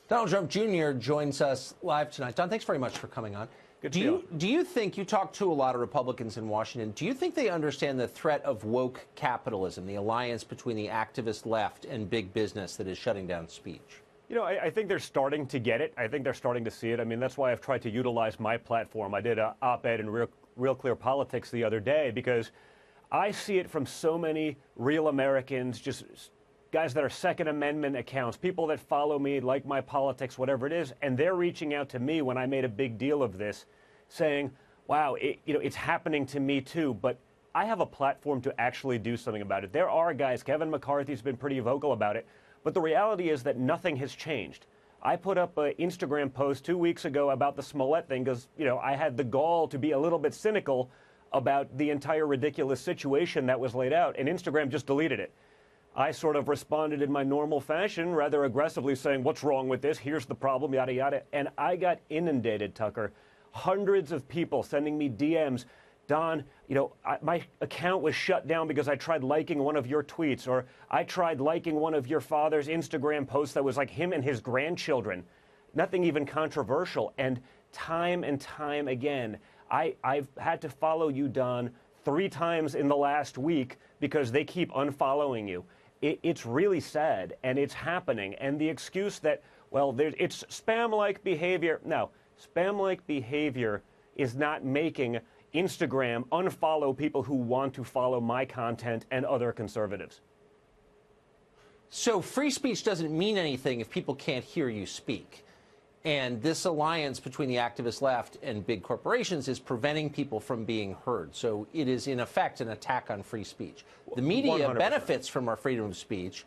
Donald Trump Jr. joins us live tonight. Don, thanks very much for coming on. Good do you think, you talk to a lot of Republicans in Washington, do you think they understand the threat of woke capitalism, the alliance between the activist left and big business that is shutting down speech? You know, I think they're starting to get it. I think they're starting to see it. I mean, that's why I've tried to utilize my platform. I did an op-ed in Real Clear Politics the other day because I see it from so many real Americans, just guys that are Second Amendment accounts, people that follow me, like my politics, whatever it is, and they're reaching out to me when I made a big deal of this, saying, wow, it's happening to me too, but I have a platform to actually do something about it. There are guys, Kevin McCarthy's been pretty vocal about it, but the reality is that nothing has changed. I put up an Instagram post 2 weeks ago about the Smollett thing because, I had the gall to be a little bit cynical about the entire ridiculous situation that was laid out, and Instagram just deleted it. I sort of responded in my normal fashion, rather aggressively saying, what's wrong with this? Here's the problem, yada, yada. And I got inundated, Tucker. Hundreds of people sending me DMs. Don, my account was shut down because I tried liking one of your tweets, or I tried liking one of your father's Instagram posts that was like him and his grandchildren. Nothing even controversial. And time again, I've had to follow you, Don, 3 times in the last week because they keep unfollowing you. It's really sad, and it's happening. And the excuse that, well, it's spam-like behavior. No, spam-like behavior is not making Instagram unfollow people who want to follow my content and other conservatives. So free speech doesn't mean anything if people can't hear you speak. And this alliance between the activist left and big corporations is preventing people from being heard. So it is, in effect, an attack on free speech. The media 100%. benefits from our freedom of speech.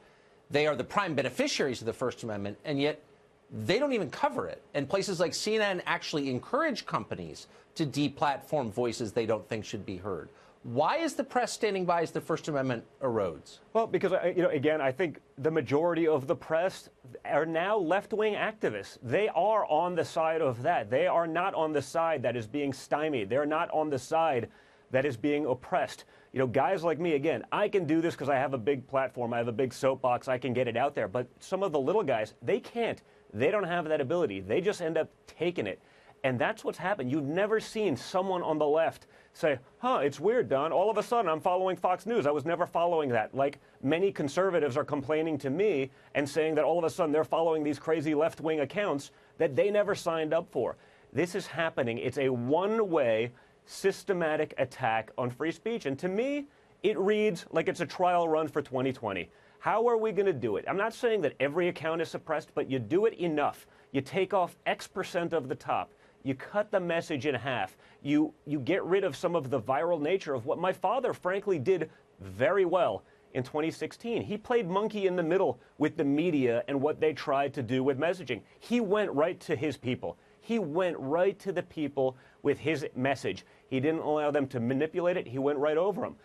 They are the prime beneficiaries of the First Amendment, and yet they don't even cover it. And places like CNN actually encourage companies to deplatform voices they don't think should be heard. Why is the press standing by as the First Amendment erodes? Well, because, again, I think the majority of the press are now left-wing activists. They are on the side of that. They are not on the side that is being stymied. They're not on the side that is being oppressed. Guys like me, again, I can do this because I have a big platform. I have a big soapbox. I can get it out there. But some of the little guys, they can't. They don't have that ability. They just end up taking it. And that's what's happened. You've never seen someone on the left say, it's weird, Don. All of a sudden, I'm following Fox News. I was never following that. Like many conservatives are complaining to me and saying that all of a sudden they're following these crazy left-wing accounts that they never signed up for. This is happening. It's a one-way, systematic attack on free speech. And to me, it reads like it's a trial run for 2020. How are we going to do it? I'm not saying that every account is suppressed, but you do it enough. You take off X% of the top. You cut the message in half. You get rid of some of the viral nature of what my father, frankly, did very well in 2016. He played monkey in the middle with the media and what they tried to do with messaging. He went right to his people. He went right to the people with his message. He didn't allow them to manipulate it. He went right over them.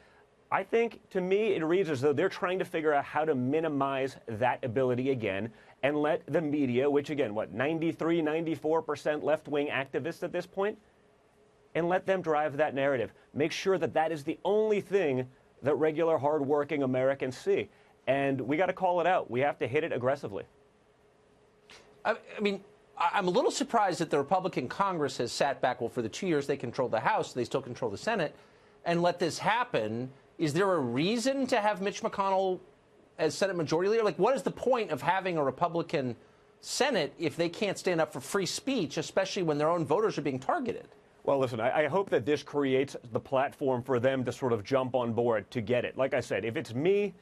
I think, to me, it reads as though they're trying to figure out how to minimize that ability again and let the media, which, again, 93, 94% left-wing activists at this point, and let them drive that narrative. Make sure that that is the only thing that regular, hardworking Americans see. And we got to call it out. We have to hit it aggressively. I mean, I'm a little surprised that the Republican Congress has sat back. Well, for the 2 years they controlled the House, they still control the Senate, and let this happen. Is there a reason to have Mitch McConnell as Senate Majority Leader? Like, what is the point of having a Republican Senate if they can't stand up for free speech, especially when their own voters are being targeted? Well, listen, I hope that this creates the platform for them to sort of jump on board to get it. Like I said, if it's me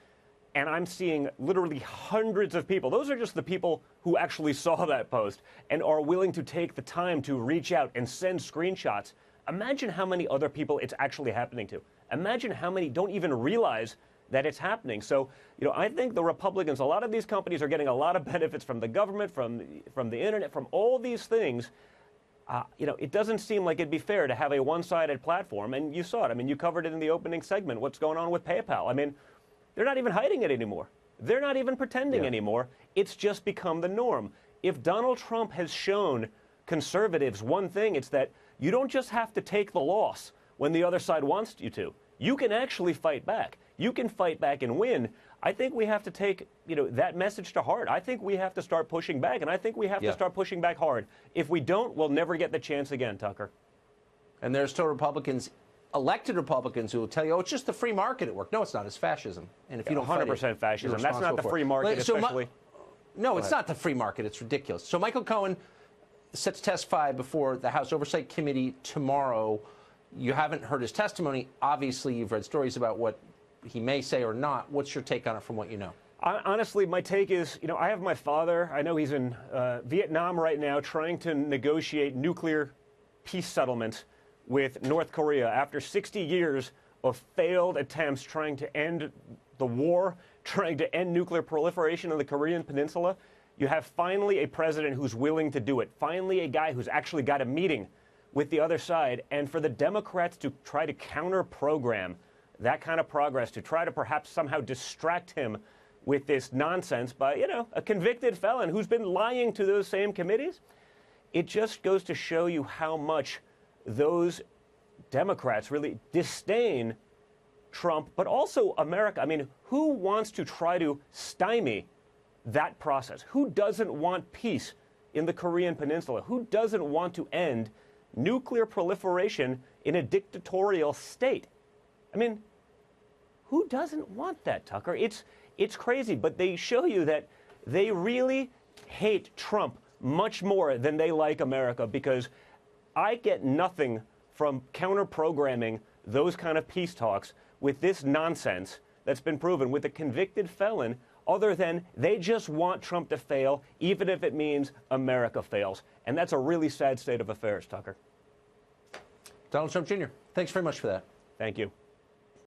and I'm seeing literally hundreds of people, those are just the people who actually saw that post and are willing to take the time to reach out and send screenshots. Imagine how many other people it's actually happening to. Imagine how many don't even realize that it's happening. So, I think the Republicans, a lot of these companies are getting a lot of benefits from the government, from the internet, from all these things. It doesn't seem like it'd be fair to have a one-sided platform, and you saw it. I mean, you covered it in the opening segment, what's going on with PayPal. I mean, they're not even hiding it anymore. They're not even pretending anymore. It's just become the norm. If Donald Trump has shown conservatives one thing, it's that you don't just have to take the loss when the other side wants you to. You can actually fight back. You can fight back and win. I think we have to take, that message to heart. I think we have to start pushing back, and I think we have to start pushing back hard. If we don't, we'll never get the chance again, Tucker. And there's still Republicans, elected Republicans, who will tell you, oh, it's just the free market at work. No, it's not. It's fascism. And if you don't 100% fascism. That's not the free market, especially. No, it's not the free market. It's ridiculous. So Michael Cohen set to testify before the House Oversight Committee tomorrow. You haven't heard his testimony. Obviously, you've read stories about what he may say or not. What's your take on it from what you know? Honestly, my take is, I have my father. I know he's in Vietnam right now trying to negotiate nuclear peace settlements with North Korea after 60 years of failed attempts trying to end the war, trying to end nuclear proliferation on the Korean Peninsula. You have finally a president who's willing to do it. Finally, a guy who's actually got a meeting with the other side. And for the Democrats to try to counter-program that kind of progress, to try to perhaps somehow distract him with this nonsense by, a convicted felon who's been lying to those same committees, it just goes to show you how much those Democrats really disdain Trump, but also America. I mean, who wants to try to stymie that process? Who doesn't want peace in the Korean Peninsula? Who doesn't want to end nuclear proliferation in a dictatorial state? I mean, who doesn't want that, Tucker? It's crazy, but they show you that they really hate Trump much more than they like America, because I get nothing from counter-programming those kind of peace talks with this nonsense that's been proven with a convicted felon, other than they just want Trump to fail, even if it means America fails. And that's a really sad state of affairs, Tucker. Donald Trump Jr., thanks very much for that. Thank you.